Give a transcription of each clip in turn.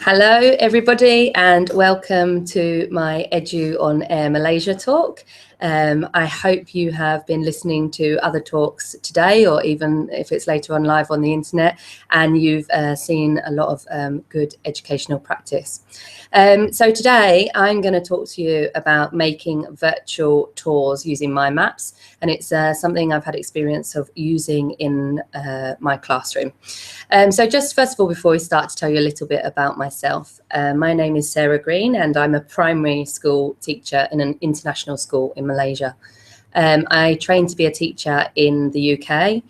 Hello everybody and welcome to my Edu on Air Malaysia talk. I hope you have been listening to other talks today, or even if it's later on live on the internet, and you've seen a lot of good educational practice. So today I'm going to talk to you about making virtual tours using MyMaps, and it's something I've had experience of using in my classroom. So just first of all, before we start, to tell you a little bit about myself. My name is Sarah Green and I'm a primary school teacher in an international school in Malaysia. I trained to be a teacher in the UK,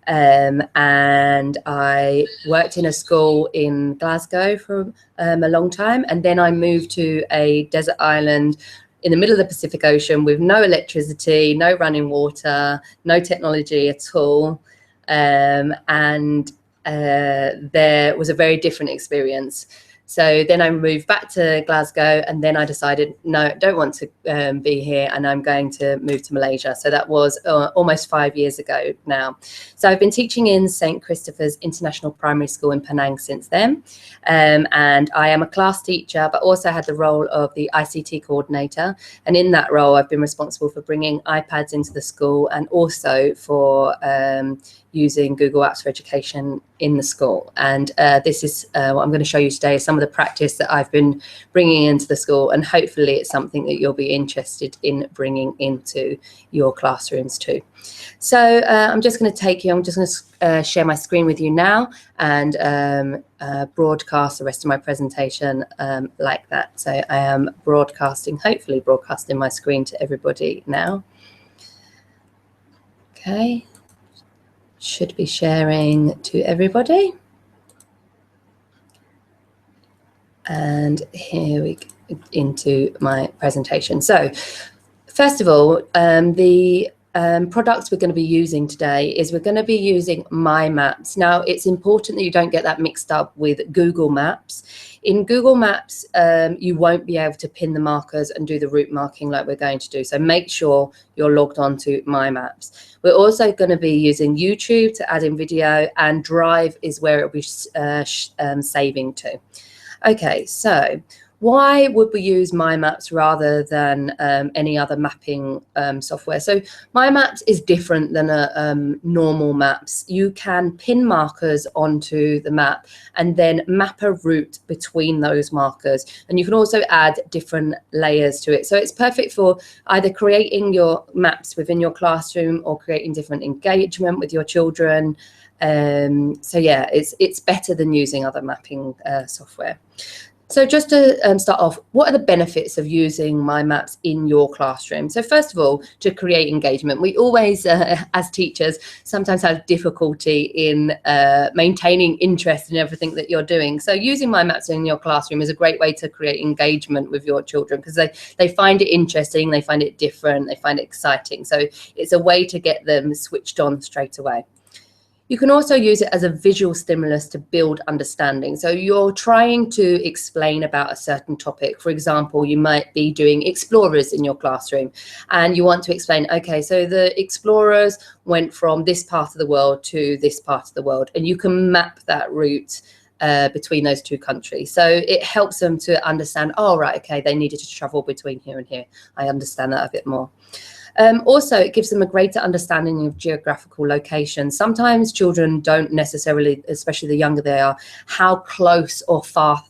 and I worked in a school in Glasgow for a long time, and then I moved to a desert island in the middle of the Pacific Ocean with no electricity, no running water, no technology at all, and there was a very different experience. So then I moved back to Glasgow, and then I decided, no, I don't want to be here, and I'm going to move to Malaysia. So that was almost 5 years ago now. So I've been teaching in St. Christopher's International Primary School in Penang since then. And I am a class teacher, but also had the role of the ICT coordinator. And in that role, I've been responsible for bringing iPads into the school, and also for using Google Apps for Education in the school. And this is what I'm going to show you today, is some of the practice that I've been bringing into the school, and hopefully it's something that you'll be interested in bringing into your classrooms too. So I'm just going to share my screen with you now and broadcast the rest of my presentation like that. So I am hopefully broadcasting my screen to everybody now. Okay. Should be sharing to everybody. And here we go into my presentation. So first of all, the products we're going to be using today is we're going to be using MyMaps. Now, it's important that you don't get that mixed up with Google Maps. In Google Maps, you won't be able to pin the markers and do the route marking like we're going to do. So make sure you're logged on to MyMaps. We're also going to be using YouTube to add in video, and Drive is where it'll be saving to. Okay, so why would we use MyMaps rather than any other mapping software? So MyMaps is different than normal maps. You can pin markers onto the map and then map a route between those markers. And you can also add different layers to it. So it's perfect for either creating your maps within your classroom or creating different engagement with your children. So yeah, it's better than using other mapping software. So just to start off, what are the benefits of using MyMaps in your classroom? So first of all, to create engagement. We always, as teachers, sometimes have difficulty in maintaining interest in everything that you're doing. So using MyMaps in your classroom is a great way to create engagement with your children, because they find it interesting, they find it different, they find it exciting. So it's a way to get them switched on straight away. You can also use it as a visual stimulus to build understanding. So you're trying to explain about a certain topic. For example, you might be doing explorers in your classroom, and you want to explain, okay, so the explorers went from this part of the world to this part of the world, and you can map that route between those two countries. So it helps them to understand, oh, right, okay, they needed to travel between here and here. I understand that a bit more. Also, it gives them a greater understanding of geographical locations. Sometimes children don't necessarily, especially the younger they are, how close or far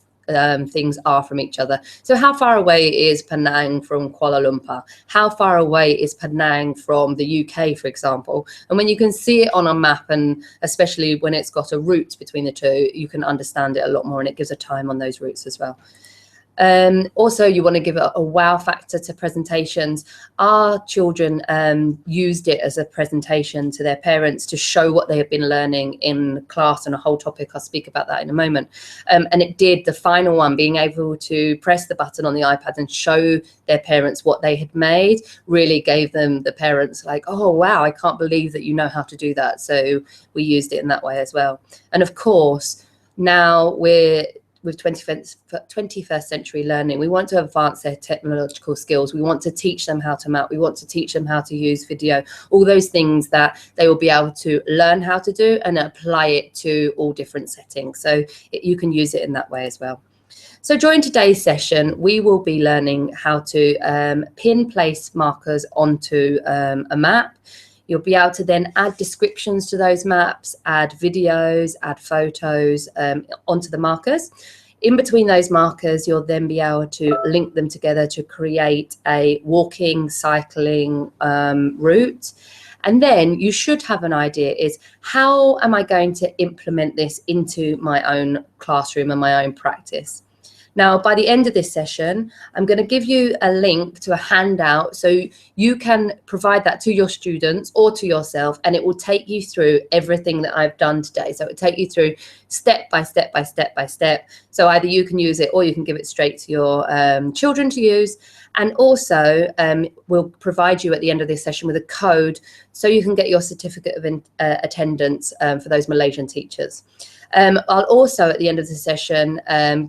things are from each other. So how far away is Penang from Kuala Lumpur? How far away is Penang from the UK, for example? And when you can see it on a map, and especially when it's got a route between the two, you can understand it a lot more, and it gives a time on those routes as well. Also, you want to give it a wow factor to presentations. Our children used it as a presentation to their parents to show what they have been learning in class on a whole topic. I'll speak about that in a moment. And it did, the final one, being able to press the button on the iPad and show their parents what they had made, really gave them, the parents, like, oh, wow, I can't believe that you know how to do that. So we used it in that way as well. And of course, now with 21st century learning, we want to advance their technological skills. We want to teach them how to map. We want to teach them how to use video, all those things that they will be able to learn how to do and apply it to all different settings. So you can use it in that way as well. So during today's session, we will be learning how to pin place markers onto a map. You'll be able to then add descriptions to those maps, add videos, add photos onto the markers. In between those markers, you'll then be able to link them together to create a walking, cycling route. And then you should have an idea is, how am I going to implement this into my own classroom and my own practice? Now, by the end of this session, I'm going to give you a link to a handout so you can provide that to your students or to yourself, and it will take you through everything that I've done today. So it will take you through step by step by step by step. So either you can use it or you can give it straight to your children to use. And also we'll provide you at the end of this session with a code so you can get your certificate of attendance for those Malaysian teachers. I'll also, at the end of the session,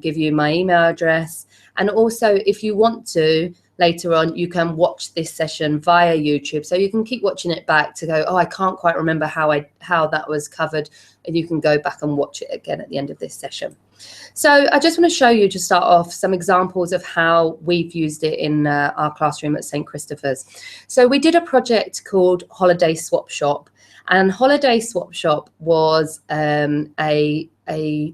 give you my email address. And also, if you want to, later on, you can watch this session via YouTube. So you can keep watching it back to go, oh, I can't quite remember how that was covered. And you can go back and watch it again at the end of this session. So I just want to show you, to start off, some examples of how we've used it in our classroom at St. Christopher's. So we did a project called Holiday Swap Shop. And Holiday Swap Shop was a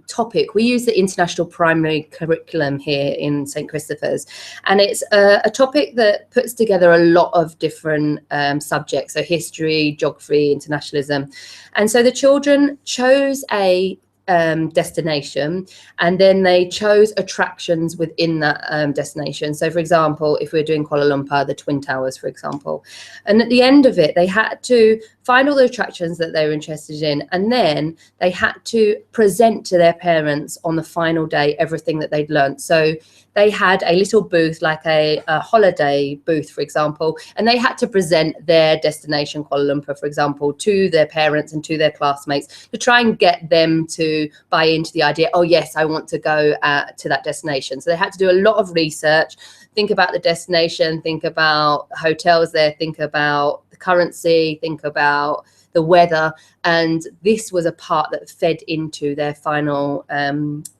topic. We use the International Primary Curriculum here in St. Christopher's, and it's a topic that puts together a lot of different subjects, so history, geography, internationalism. And so the children chose a destination, and then they chose attractions within that destination. So for example, if we're doing Kuala Lumpur, the Twin Towers, for example, and at the end of it, they had to find all the attractions that they were interested in, and then they had to present to their parents on the final day everything that they'd learned. So they had a little booth, like a holiday booth, for example, and they had to present their destination, Kuala Lumpur, for example, to their parents and to their classmates to try and get them to buy into the idea, oh, yes, I want to go to that destination. So they had to do a lot of research, think about the destination, think about hotels there, think about the currency, think about the weather, and this was a part that fed into their final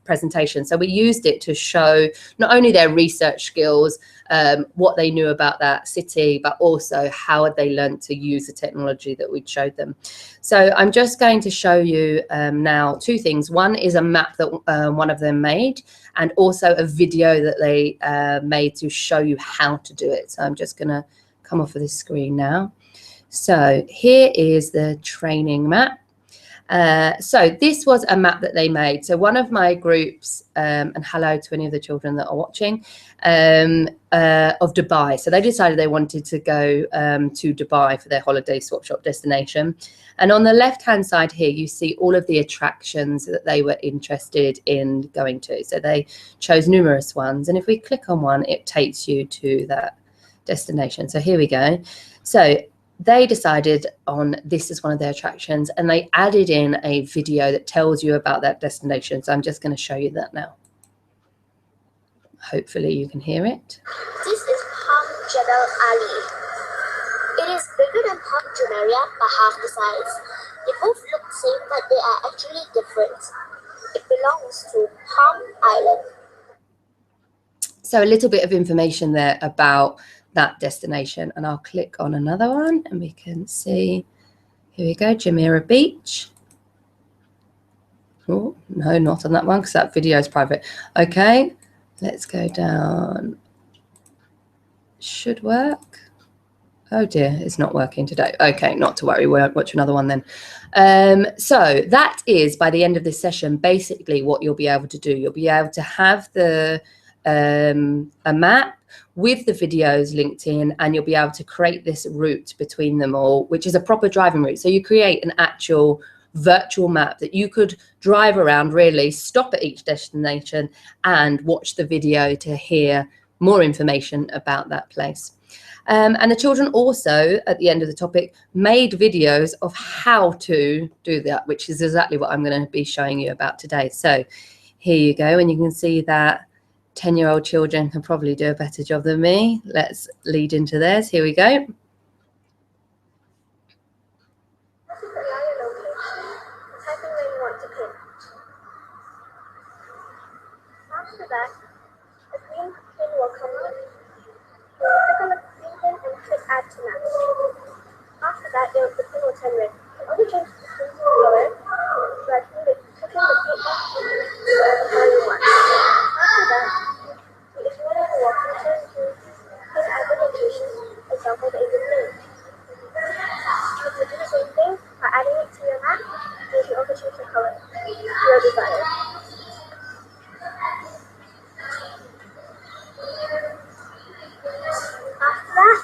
presentation. So we used it to show not only their research skills, what they knew about that city, but also how had they learned to use the technology that we showed them. So I'm just going to show you now two things. One is a map that one of them made, and also a video that they made to show you how to do it. So I'm just going to come off of this screen now. So here is the training map. So this was a map that they made. So one of my groups, and hello to any of the children that are watching, of Dubai. So they decided they wanted to go to Dubai for their holiday swap shop destination. And on the left-hand side here, you see all of the attractions that they were interested in going to. So they chose numerous ones. And if we click on one, it takes you to that destination. So here we go. So they decided on this as one of their attractions, and they added in a video that tells you about that destination. So I'm just going to show you that now. Hopefully you can hear it. This is Palm Jebel Ali. It is bigger than Palm Jumeirah by half the size. They both look the same, but they are actually different. It belongs to Palm Island. So a little bit of information there about that destination, and I'll click on another one and we can see, here we go, Jumeirah Beach. Oh, no, not on that one because that video is private. Okay, let's go down. Should work. Oh dear, it's not working today. Okay, not to worry, we'll watch another one then. So that is, by the end of this session, basically what you'll be able to do. You'll be able to have the a map with the videos linked in, and you'll be able to create this route between them all, which is a proper driving route. So you create an actual virtual map that you could drive around, really stop at each destination and watch the video to hear more information about that place. And the children also, at the end of the topic, made videos of how to do that, which is exactly what I'm going to be showing you about today. So here you go, and you can see that 10-year-old children can probably do a better job than me. Let's lead into theirs. Here we go. After that, a green pin will come up. You will click on the green pin and click add to map. After that, the pin will turn red. You can only change the pin color by clicking the green pin and one. After that, if you want to walk into, you can add the location, for example, the Indian name. You can do the same thing by adding it to your map, and you can also change the color to your desire. After that,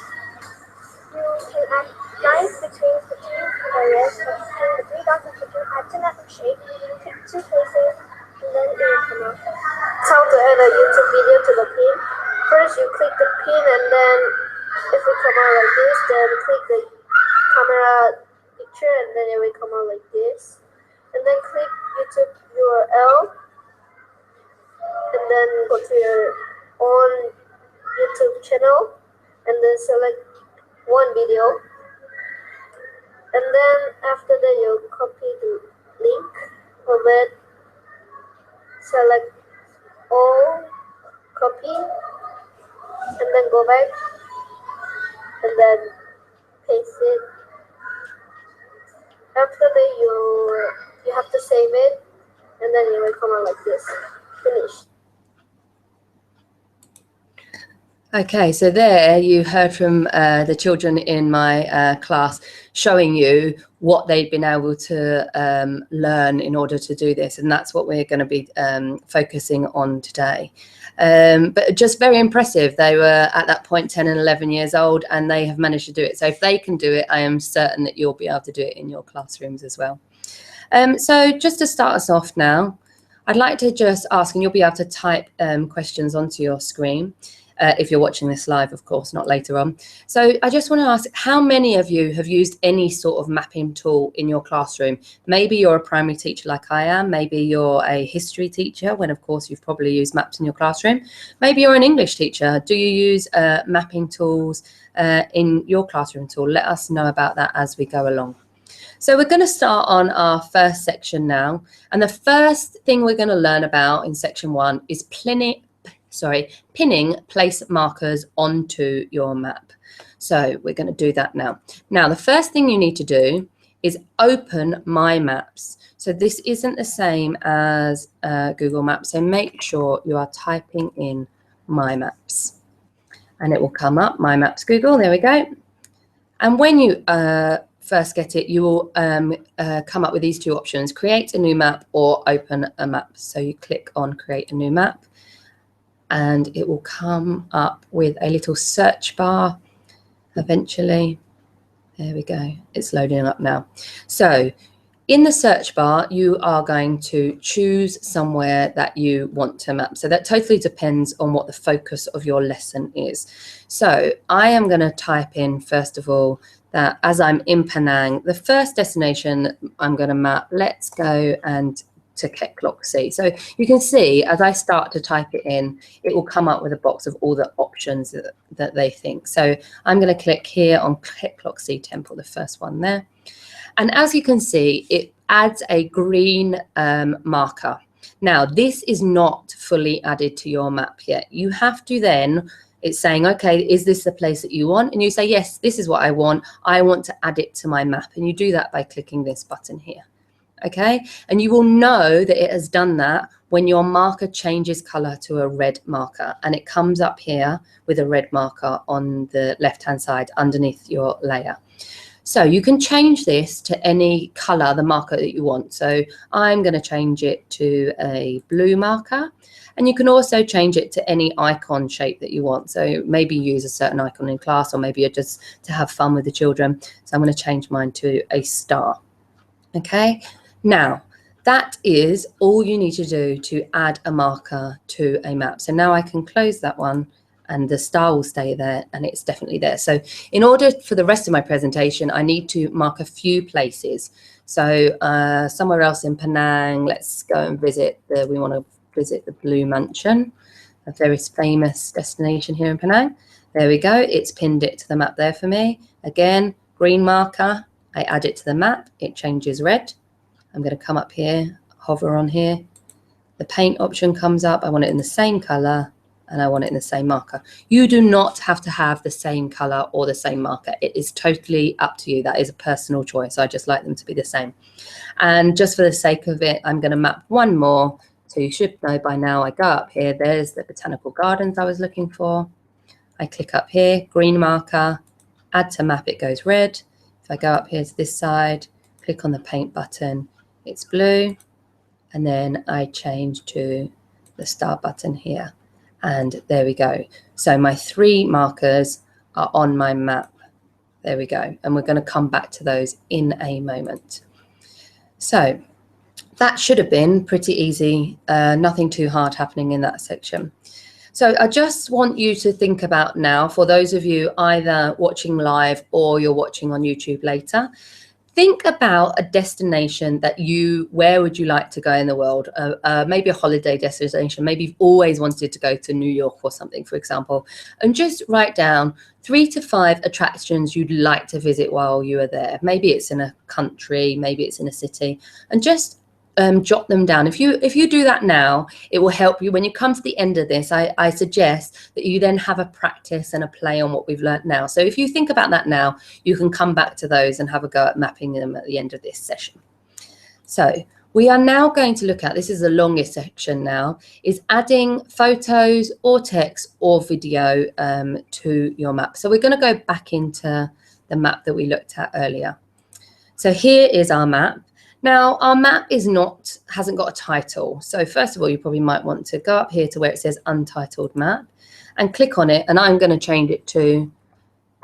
you can add lines between the two areas by clicking the three dots and clicking add to map and shape, click two places, and then it will come up. That's how to add a YouTube video to the pin. First, you click the pin, and then if it come out like this, then click the camera picture, and then it will come out like this. And then click YouTube URL, and then go to your own YouTube channel, and then select one video. And then after that, you copy the link of it, select all, copy, and then go back, and then paste it. After that, you have to save it, and then it will come out like this. Finished. Okay, so there you heard from the children in my class showing you what they've been able to learn in order to do this, and that's what we're going to be focusing on today. But just very impressive. They were at that point 10 and 11 years old, and they have managed to do it. So if they can do it, I am certain that you'll be able to do it in your classrooms as well. So just to start us off now, I'd like to just ask, and you'll be able to type questions onto your screen. If you're watching this live, of course, not later on. So I just want to ask, how many of you have used any sort of mapping tool in your classroom? Maybe you're a primary teacher like I am. Maybe you're a history teacher, when of course you've probably used maps in your classroom. Maybe you're an English teacher. Do you use mapping tools in your classroom at all? Let us know about that as we go along. So we're going to start on our first section now. And the first thing we're going to learn about in section 1 is pinning place markers onto your map. So we're going to do that now. Now, the first thing you need to do is open MyMaps. So this isn't the same as Google Maps. So make sure you are typing in MyMaps. And it will come up, MyMaps Google. There we go. And when you first get it, you will come up with these two options, create a new map or open a map. So you click on create a new map, and it will come up with a little search bar eventually. There we go. It's loading up now. So in the search bar, you are going to choose somewhere that you want to map. So that totally depends on what the focus of your lesson is. So I am going to type in, first of all, that as I'm in Penang, the first destination I'm going to map, let's go and to Kekloksi. So you can see as I start to type it in, it will come up with a box of all the options that they think. So I'm going to click here on Kekloksi Temple, the first one there. And as you can see, it adds a green marker. Now, this is not fully added to your map yet. You have to then, it's saying, okay, is this the place that you want? And you say, yes, this is what I want. I want to add it to my map. And you do that by clicking this button here. Okay, and you will know that it has done that when your marker changes color to a red marker, and it comes up here with a red marker on the left-hand side underneath your layer. So you can change this to any color, the marker that you want. So I'm going to change it to a blue marker, and you can also change it to any icon shape that you want. So maybe use a certain icon in class, or maybe you're just to have fun with the children. So I'm going to change mine to a star. Okay. Now, that is all you need to do to add a marker to a map. So now I can close that one, and the star will stay there, and it's definitely there. So in order for the rest of my presentation, I need to mark a few places. So somewhere else in Penang, let's go and visit we want to visit the Blue Mansion, a very famous destination here in Penang. There we go. It's pinned it to the map there for me. Again, green marker. I add it to the map. It changes red. I'm going to come up here, hover on here, The paint option comes up. I want it in the same color and I want it in the same marker. You do not have to have the same color or the same marker. It is totally up to you. That is a personal choice. I just like them to be the same. And just for the sake of it, I'm going to map one more. So you should know by now, I go up here. There's the botanical gardens I was looking for. I click up here, green marker, add to map, it goes red. If I go up here to this side, click on the paint button, it's blue. And then I change to the star button here. And there we go. So my 3 markers are on my map. There we go. And we're going to come back to those in a moment. So that should have been pretty easy. Nothing too hard happening in that section. So I just want you to think about now, for those of you either watching live or you're watching on YouTube later, think about a destination that where would you like to go in the world? Maybe a holiday destination. Maybe you've always wanted to go to New York or something, for example, and just write down 3 to 5 attractions you'd like to visit while you are there. Maybe it's in a country, maybe it's in a city, and just jot them down. If you do that now, it will help you when you come to the end of this. I suggest that you then have a practice and a play on what we've learned now. So if you think about that now, you can come back to those and have a go at mapping them at the end of this session. So we are now going to look at, this is the longest section now, is adding photos or text or video to your map. So we're going to go back into the map that we looked at earlier. So here is our map. Now, our map hasn't got a title. So first of all, you probably might want to go up here to where it says Untitled Map and click on it. And I'm going to change it to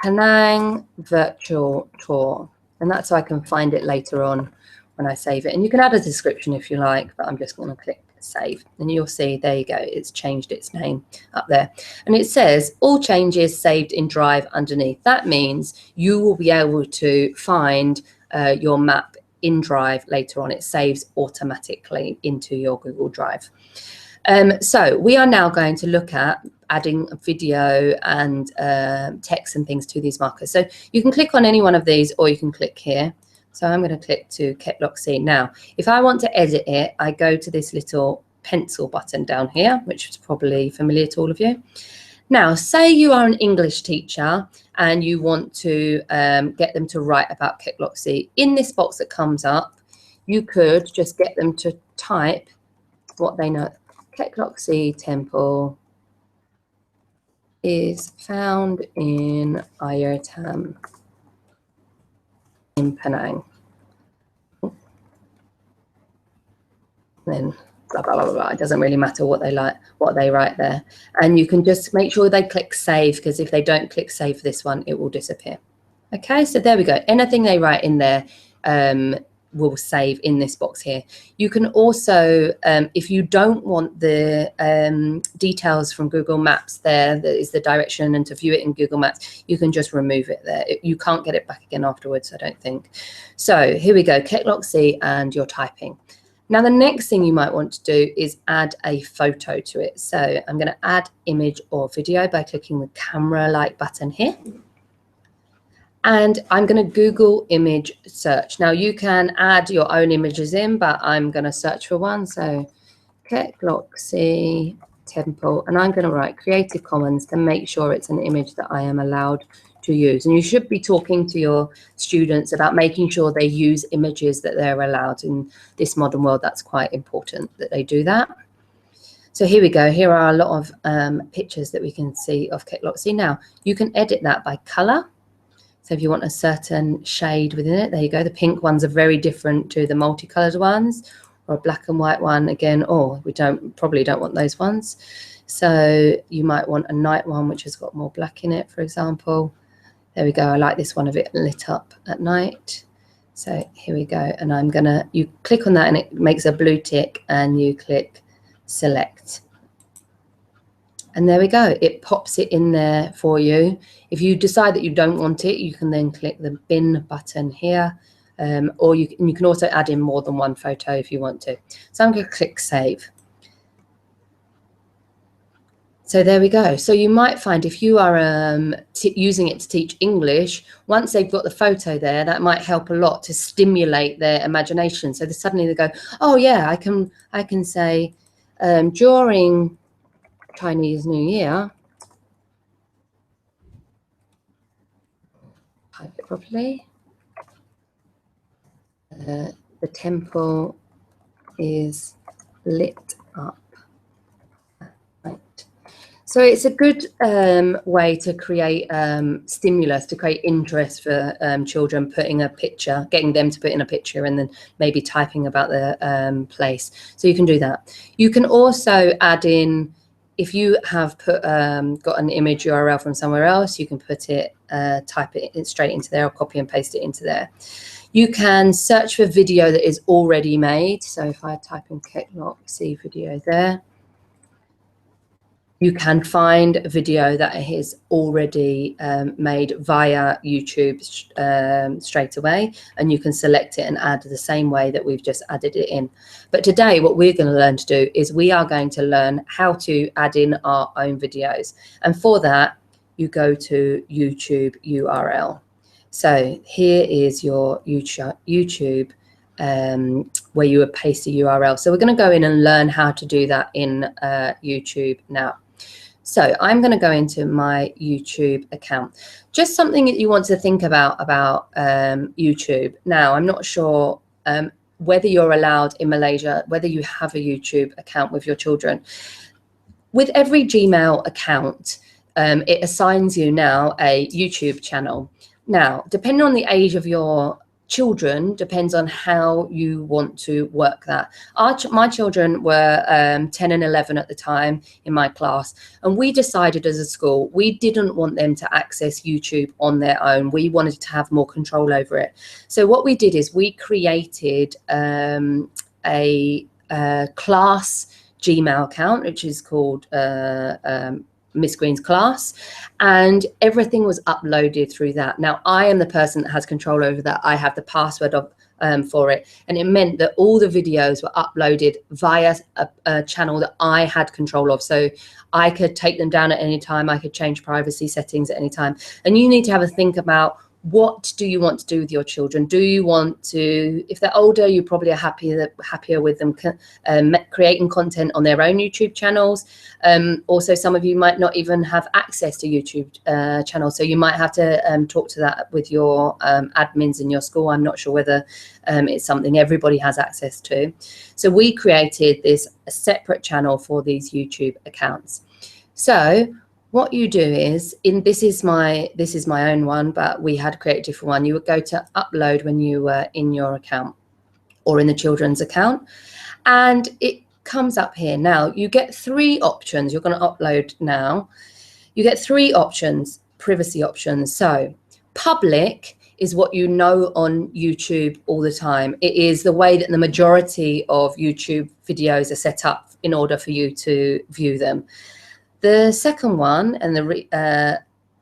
Penang Virtual Tour. And that's so I can find it later on when I save it. And you can add a description if you like, but I'm just going to click Save. And you'll see, there you go, it's changed its name up there. And it says all changes saved in Drive underneath. That means you will be able to find your map in Drive later on. It saves automatically into your Google Drive. So we are now going to look at adding a video and text and things to these markers. So you can click on any one of these or you can click here. So I'm going to click to Ketloxy. Now, if I want to edit it, I go to this little pencil button down here, which is probably familiar to all of you. Now, say you are an English teacher and you want to get them to write about Ketloxy. In this box that comes up, you could just get them to type what they know. Ketloxy Temple is found in Ayatam in Penang. Then blah, blah, blah, blah. It doesn't really matter what they write there. And you can just make sure they click save, because if they don't click save for this one, it will disappear. Okay, so there we go. Anything they write in there will save in this box here. You can also, if you don't want the details from Google Maps there, that is the direction, and to view it in Google Maps, you can just remove it there. You can't get it back again afterwards, I don't think. So here we go, Ketloxy, and you're typing. Now, the next thing you might want to do is add a photo to it. So I'm going to add image or video by clicking the camera-like button here. And I'm going to Google image search. Now, you can add your own images in, but I'm going to search for one. So Ketloxy Temple, and I'm going to write Creative Commons to make sure it's an image that I am allowed to use. And you should be talking to your students about making sure they use images that they're allowed in this modern world. That's quite important that they do that. So here we go. Here are a lot of pictures that we can see of Ketloxy. Now, you can edit that by color. So if you want a certain shade within it, there you go. The pink ones are very different to the multicolored ones, or a black and white one. Again, we probably don't want those ones. So you might want a night one, which has got more black in it, for example. There we go. I like this one a bit lit up at night. So here we go. And you click on that and it makes a blue tick, and you click select. And there we go. It pops it in there for you. If you decide that you don't want it, you can then click the bin button here. Or you can also add in more than one photo if you want to. So I'm going to click save. So there we go. So you might find if you are using it to teach English, once they've got the photo there, that might help a lot to stimulate their imagination. So suddenly they go, oh yeah, I can say, during Chinese New Year, type it properly, the temple is lit up. Right. So it's a good way to create stimulus, to create interest for children, putting a picture, getting them to put in a picture and then maybe typing about the place. So you can do that. You can also add in, if you have got an image URL from somewhere else, you can put it, type it straight into there, or copy and paste it into there. You can search for video that is already made. So if I type in Ketlock, see video there. You can find a video that is already made via YouTube straight away, and you can select it and add the same way that we've just added it in. But today, what we're going to learn to do is we are going to learn how to add in our own videos. And for that, you go to YouTube URL. So here is your YouTube where you would paste a URL. So we're going to go in and learn how to do that in YouTube now. So I'm going to go into my YouTube account. Just something that you want to think about YouTube. Now, I'm not sure whether you're allowed in Malaysia, whether you have a YouTube account with your children. With every Gmail account, it assigns you now a YouTube channel. Now, depending on the age of your children, depends on how you want to work that. My children were 10 and 11 at the time in my class, and we decided as a school we didn't want them to access YouTube on their own. We wanted to have more control over it. So what we did is we created a class Gmail account, which is called Miss Green's class, and everything was uploaded through that. Now, I am the person that has control over that. I have the password for it, and it meant that all the videos were uploaded via a channel that I had control of. So I could take them down at any time. I could change privacy settings at any time. And you need to have a think about, what do you want to do with your children? Do you want to, if they're older, you probably are happier with them creating content on their own YouTube channels. Also, some of you might not even have access to YouTube channels, so you might have to talk to that with your admins in your school. I'm not sure whether it's something everybody has access to. So we created this separate channel for these YouTube accounts. So what you do is, this is my own one, but we had created a different one. You would go to upload when you were in your account or in the children's account, and it comes up here. Now you get 3 options. You're going to upload now. You get 3 options, privacy options. So public is what you know on YouTube all the time. It is the way that the majority of YouTube videos are set up in order for you to view them. The second one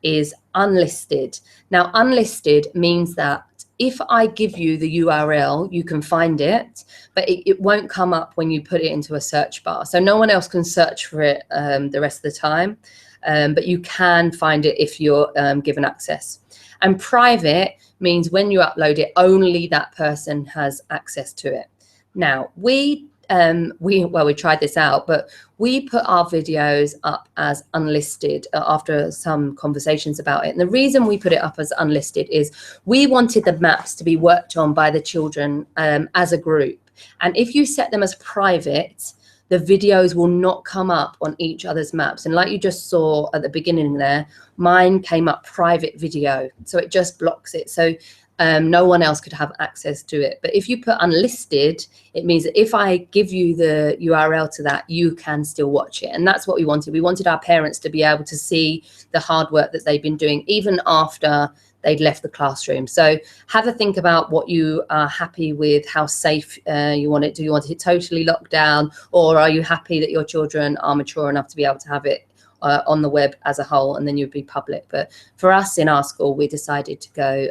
is unlisted. Now, unlisted means that if I give you the URL, you can find it, but it won't come up when you put it into a search bar. So no one else can search for it the rest of the time, but you can find it if you're given access. And private means when you upload it, only that person has access to it. Now, we tried this out, but we put our videos up as unlisted after some conversations about it. And the reason we put it up as unlisted is we wanted the maps to be worked on by the children as a group. And if you set them as private, the videos will not come up on each other's maps. And like you just saw at the beginning there, mine came up private video. So it just blocks it. So no one else could have access to it. But if you put unlisted, it means that if I give you the URL to that, you can still watch it. And that's what we wanted. We wanted our parents to be able to see the hard work that they've been doing, even after they'd left the classroom. So have a think about what you are happy with, how safe you want it. Do you want it totally locked down, or are you happy that your children are mature enough to be able to have it on the web as a whole, and then you'd be public? But for us in our school, we decided to go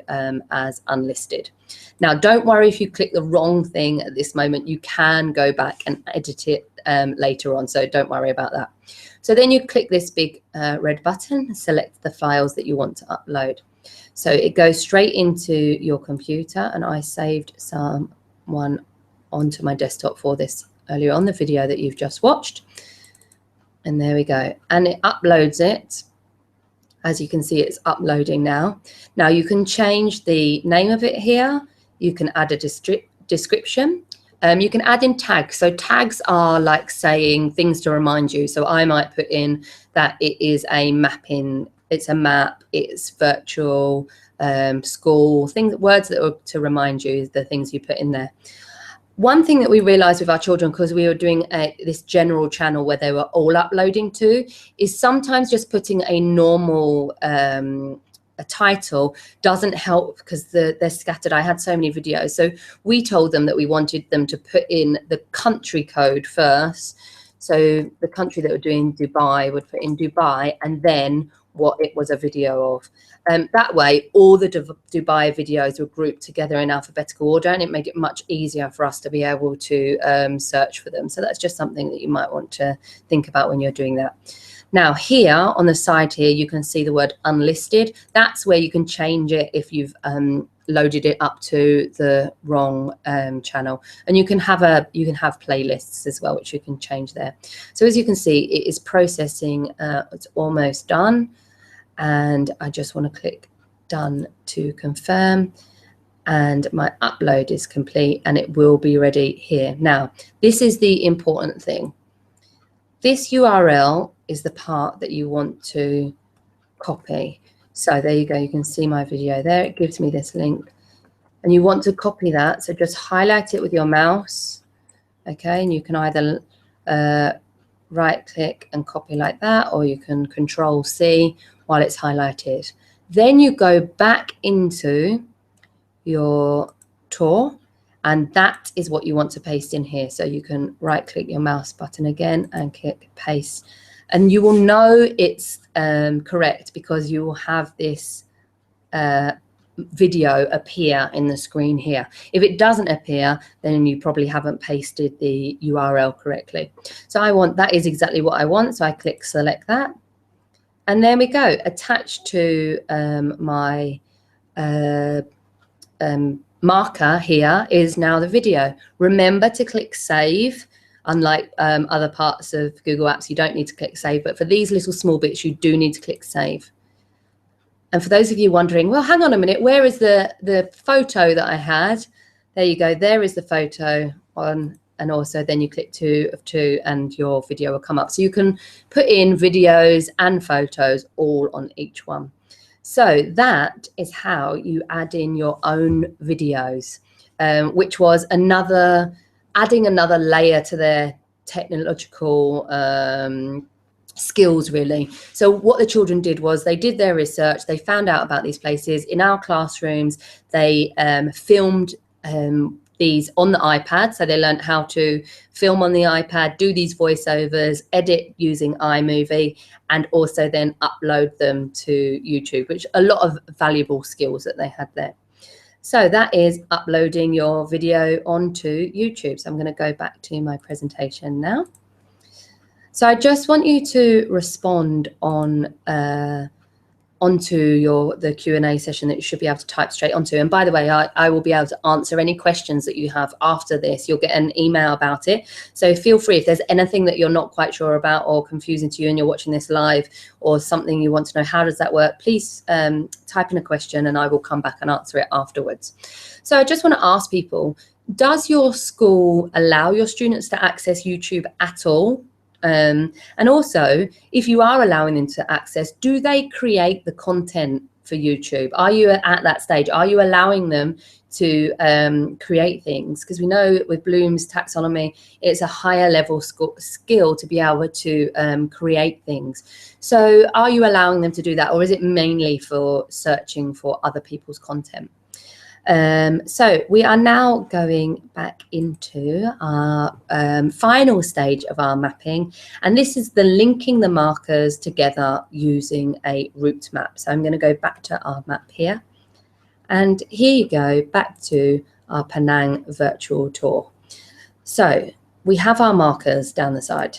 as unlisted. Now, don't worry if you click the wrong thing at this moment. You can go back and edit it later on, so don't worry about that. So then you click this big red button, select the files that you want to upload. So it goes straight into your computer, and I saved one onto my desktop for this earlier on, the video that you've just watched. And there we go. And it uploads it. As you can see, it's uploading now. Now you can change the name of it here. You can add a description. You can add in tags. So tags are like saying things to remind you. So I might put in that it is a mapping, it's a map, it's virtual, school, things, words that are to remind you, the things you put in there. One thing that we realized with our children, because we were doing this general channel where they were all uploading to, is sometimes just putting a normal a title doesn't help because they're scattered. I had so many videos. So we told them that we wanted them to put in the country code first. So the country that we're doing, Dubai, would put in Dubai, and then what it was a video of. That way, all the Dubai videos were grouped together in alphabetical order, and it made it much easier for us to be able to search for them. So that's just something that you might want to think about when you're doing that. Now here on the side here, you can see the word unlisted. That's where you can change it if you've loaded it up to the wrong channel. And you can have playlists as well, which you can change there. So as you can see, it is processing. It's almost done. And I just want to click done to confirm. And my upload is complete and it will be ready here. Now, this is the important thing. This URL is the part that you want to copy. So there you go. You can see my video there. It gives me this link. And you want to copy that. So just highlight it with your mouse. Okay, and you can either right click and copy like that, or you can Control C while it's highlighted. Then you go back into your tour, and that is what you want to paste in here. So you can right click your mouse button again and click paste. And you will know it's correct because you will have this video appear in the screen here. If it doesn't appear, then you probably haven't pasted the URL correctly. So I want, that is exactly what I want. So I click select that. And there we go. Attached to my marker here is now the video. Remember to click save. Unlike other parts of Google Apps, you don't need to click save, but for these little small bits, you do need to click save. And for those of you wondering, well, hang on a minute, where is the photo that I had? There you go, there is the photo on, and also then you click 2 of 2 and your video will come up. So you can put in videos and photos all on each one. So that is how you add in your own videos, which was adding another layer to their technological skills, really. So what the children did was they did their research, they found out about these places. In our classrooms, they filmed these on the iPad. So they learned how to film on the iPad, do these voiceovers, edit using iMovie, and also then upload them to YouTube, which a lot of valuable skills that they had there. So that is uploading your video onto YouTube. So I'm going to go back to my presentation now. So I just want you to respond on onto the Q&A session that you should be able to type straight onto. And by the way, I will be able to answer any questions that you have after this. You'll get an email about it. So feel free, if there's anything that you're not quite sure about or confusing to you and you're watching this live, or something you want to know, how does that work, please type in a question and I will come back and answer it afterwards. So I just want to ask people, does your school allow your students to access YouTube at all? And also, if you are allowing them to access, do they create the content for YouTube? Are you at that stage? Are you allowing them to create things? Because we know with Bloom's taxonomy, it's a higher level skill to be able to create things. So are you allowing them to do that, or is it mainly for searching for other people's content? So we are now going back into our final stage of our mapping, and this is the linking the markers together using a route map. So I'm going to go back to our map here, and here you go, back to our Penang virtual tour. So we have our markers down the side.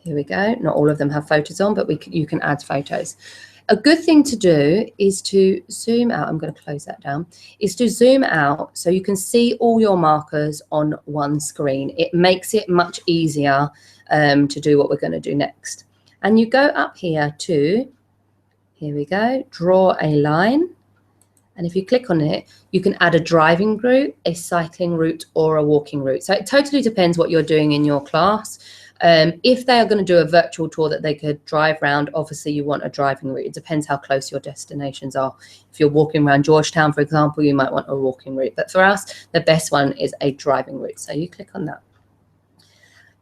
Here we go. Not all of them have photos on, but you can add photos. A good thing to do is to zoom out. I'm going to close that down. Is to zoom out so you can see all your markers on one screen. It makes it much easier to do what we're going to do next. And you go up here to, here we go, draw a line. And if you click on it, you can add a driving route, a cycling route, or a walking route. So it totally depends what you're doing in your class. If they are going to do a virtual tour that they could drive around, obviously you want a driving route. It depends how close your destinations are. If you're walking around Georgetown, for example, you might want a walking route. But for us, the best one is a driving route. So you click on that.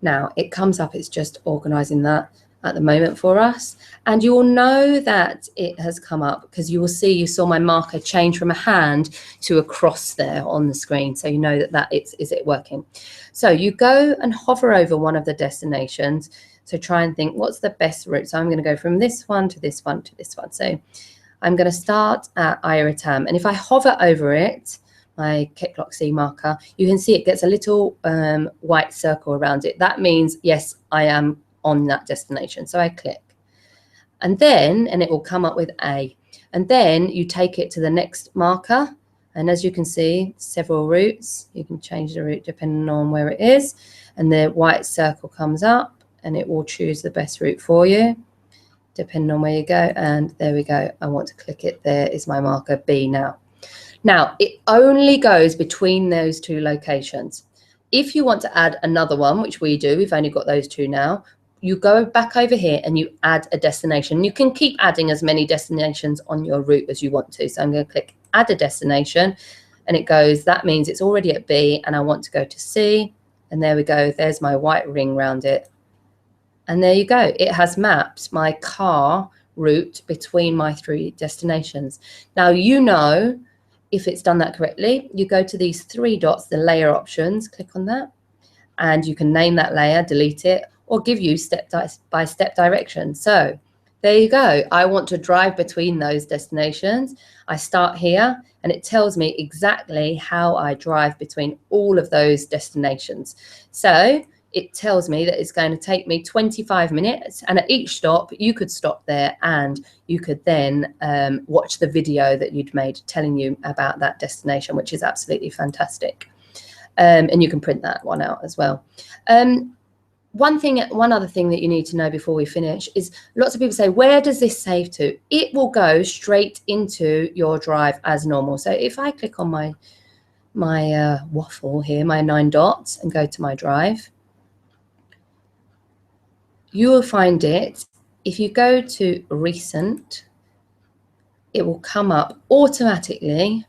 Now it comes up, it's just organizing that at the moment for us. And you will know that it has come up because you will see, you saw my marker change from a hand to a cross there on the screen. So you know that is it working. So you go and hover over one of the destinations. So try and think, what's the best route? So I'm going to go from this one to this one to this one. So I'm going to start at Iratam. And if I hover over it, my Keklok C marker, you can see it gets a little white circle around it. That means, yes, I am on that destination. So I click. And it will come up with A. And then you take it to the next marker. And as you can see, several routes. You can change the route depending on where it is. And the white circle comes up and it will choose the best route for you, depending on where you go. And there we go. I want to click it. There is my marker B now. Now, it only goes between those two locations. If you want to add another one, which we do, we've only got those two now, you go back over here and you add a destination. You can keep adding as many destinations on your route as you want to. So I'm going to click add a destination and it goes, that means it's already at B and I want to go to C. And there we go. There's my white ring around it. And there you go. It has mapped my car route between my three destinations. Now, you know, if it's done that correctly, you go to these three dots, the layer options, click on that, and you can name that layer, delete it, or give you step-by-step directions. So there you go. I want to drive between those destinations. I start here and it tells me exactly how I drive between all of those destinations. So it tells me that it's going to take me 25 minutes. And at each stop, you could stop there and you could then watch the video that you'd made telling you about that destination, which is absolutely fantastic. And you can print that one out as well. One other thing that you need to know before we finish is lots of people say, where does this save to? It will go straight into your drive as normal. So if I click on my waffle here, my 9 dots, and go to my drive, you will find it. If you go to recent, it will come up automatically.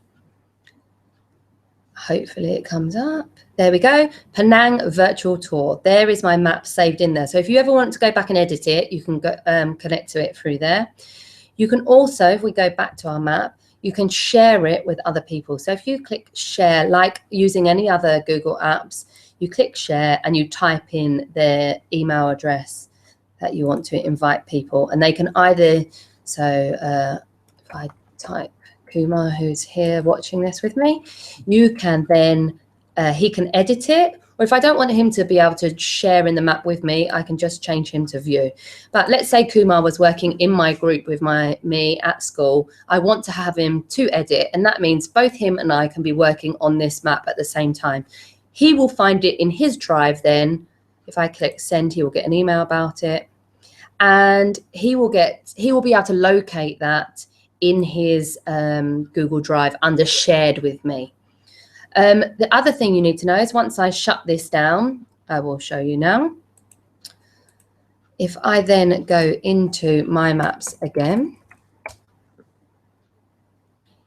Hopefully it comes up. There we go. Penang virtual tour. There is my map saved in there. So if you ever want to go back and edit it, you can go connect to it through there. You can also, if we go back to our map, you can share it with other people. So if you click share, like using any other Google apps, you click share and you type in their email address that you want to invite people. And they can either, so if I type Kumar, who's here watching this with me, you can then, he can edit it. Or if I don't want him to be able to share in the map with me, I can just change him to view. But let's say Kumar was working in my group with me at school. I want to have him to edit, and that means both him and I can be working on this map at the same time. He will find it in his drive then. If I click send, he will get an email about it. And he will be able to locate that in his Google Drive under shared with me. The other thing you need to know is once I shut this down, I will show you now. If I then go into My Maps again,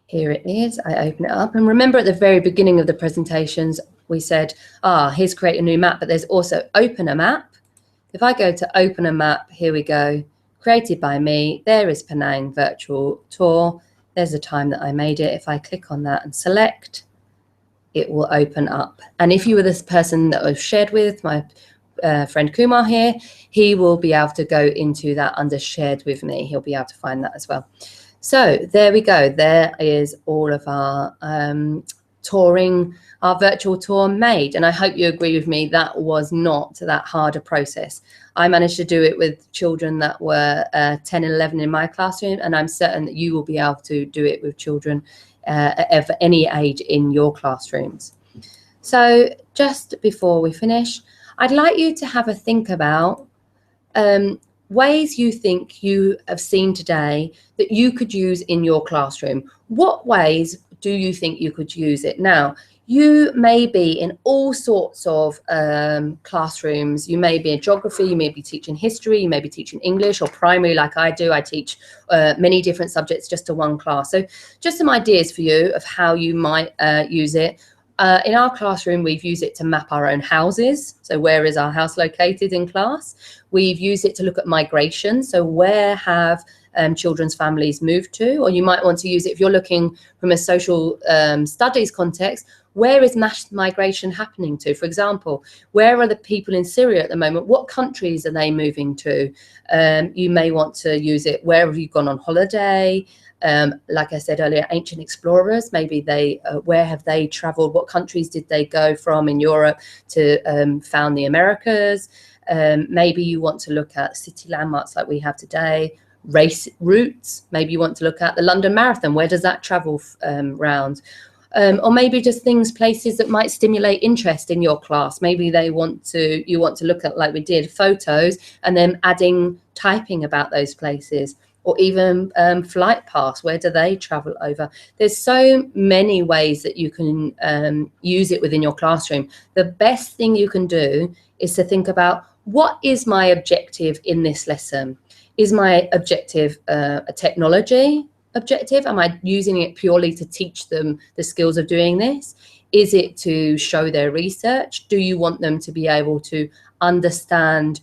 here it is. I open it up. And remember at the very beginning of the presentations, we said, here's create a new map, but there's also open a map. If I go to open a map, here we go. Created by me. There is Penang virtual tour. There's the time that I made it. If I click on that and select, it will open up. And if you were this person that was shared with, my friend Kumar here, he will be able to go into that under shared with me. He'll be able to find that as well. So there we go. There is all of our touring our virtual tour made. And I hope you agree with me, that was not that hard a process. I managed to do it with children that were 10 and 11 in my classroom, and I'm certain that you will be able to do it with children of any age in your classrooms. So just before we finish, I'd like you to have a think about ways you think you have seen today that you could use in your classroom. What ways do you think you could use it? Now, you may be in all sorts of classrooms. You may be in geography, you may be teaching history, you may be teaching English or primary like I do. I teach many different subjects just to one class. So just some ideas for you of how you might use it. In our classroom, we've used it to map our own houses. So where is our house located in class? We've used it to look at migration. So where have children's families moved to? Or you might want to use it if you're looking from a social studies context. Where is mass migration happening to? For example, where are the people in Syria at the moment? What countries are they moving to? You may want to use it. Where have you gone on holiday? Like I said earlier, ancient explorers, maybe where have they traveled? What countries did they go from in Europe to found the Americas? Maybe you want to look at city landmarks like we have today, race routes. Maybe you want to look at the London Marathon. Where does that travel round? Or maybe just places that might stimulate interest in your class. Maybe you want to look at, like we did, photos and then typing about those places. Or even flight paths, where do they travel over? There's so many ways that you can use it within your classroom. The best thing you can do is to think about, what is my objective in this lesson? Is my objective a technology objective? Am I using it purely to teach them the skills of doing this? Is it to show their research? Do you want them to be able to understand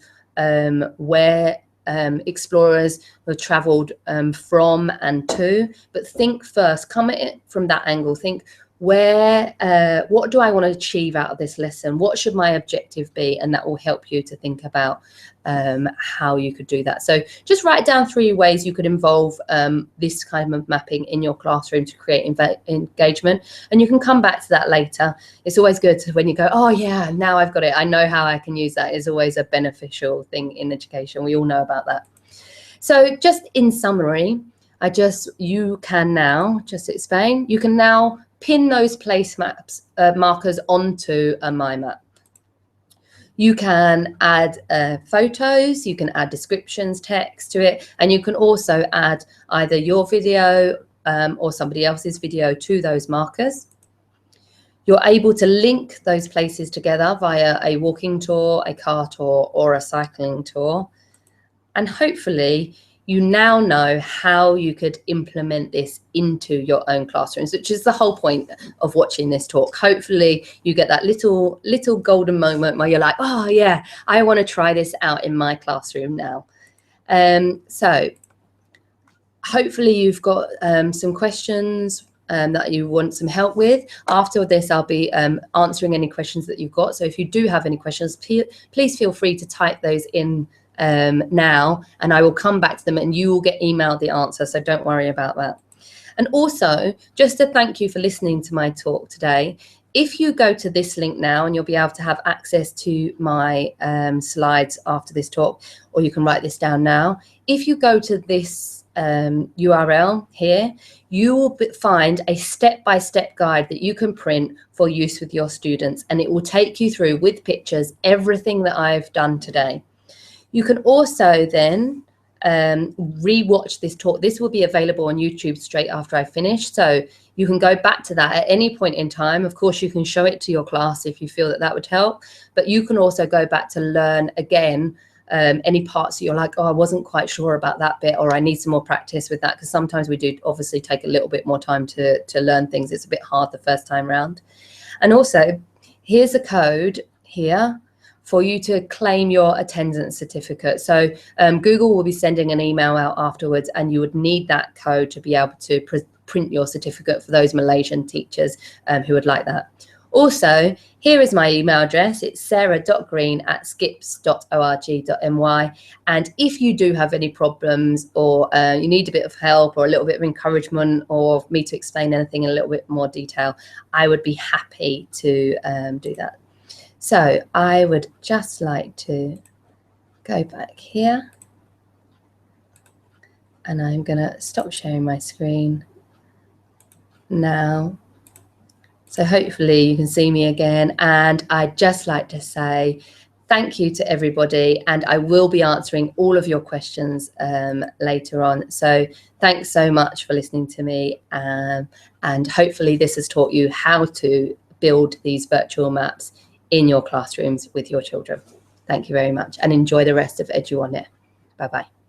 where explorers were traveled from and to? But think first, come at it from that angle. Think, what do I want to achieve out of this lesson? What should my objective be? And that will help you to think about how you could do that. So just write down 3 ways you could involve this kind of mapping in your classroom to create engagement. And you can come back to that later. It's always good when you go, oh yeah, now I've got it. I know how I can use that. It's always a beneficial thing in education. We all know about that. So just in summary, you can now pin those place maps markers onto a MyMap. You can add photos, you can add descriptions, text to it, and you can also add either your video or somebody else's video to those markers. You're able to link those places together via a walking tour, a car tour, or a cycling tour. And hopefully you now know how you could implement this into your own classrooms, which is the whole point of watching this talk. Hopefully you get that little golden moment where you're like, oh yeah, I want to try this out in my classroom now. So hopefully you've got some questions that you want some help with. After this, I'll be answering any questions that you've got. So if you do have any questions, please feel free to type those in now, and I will come back to them and you will get emailed the answer, so don't worry about that. And also, just to thank you for listening to my talk today, if you go to this link now, and you'll be able to have access to my slides after this talk, or you can write this down now. If you go to this URL here, you will find a step-by-step guide that you can print for use with your students, and it will take you through with pictures everything that I've done today. You can also then re-watch this talk. This will be available on YouTube straight after I finish, so you can go back to that at any point in time. Of course, you can show it to your class if you feel that that would help, but you can also go back to learn again any parts that you're like, oh, I wasn't quite sure about that bit, or I need some more practice with that, because sometimes we do obviously take a little bit more time to learn things. It's a bit hard the first time round. And also, here's a code here for you to claim your attendance certificate. So Google will be sending an email out afterwards, and you would need that code to be able to print your certificate for those Malaysian teachers who would like that. Also, here is my email address. It's sarah.green@skips.org.my. And if you do have any problems, or you need a bit of help or a little bit of encouragement, or me to explain anything in a little bit more detail, I would be happy to do that. So I would just like to go back here, and I'm going to stop sharing my screen now. So hopefully you can see me again, and I'd just like to say thank you to everybody, and I will be answering all of your questions later on. So thanks so much for listening to me, and hopefully this has taught you how to build these virtual maps in your classrooms with your children. Thank you very much, and enjoy the rest of Edu On Air. Bye-bye.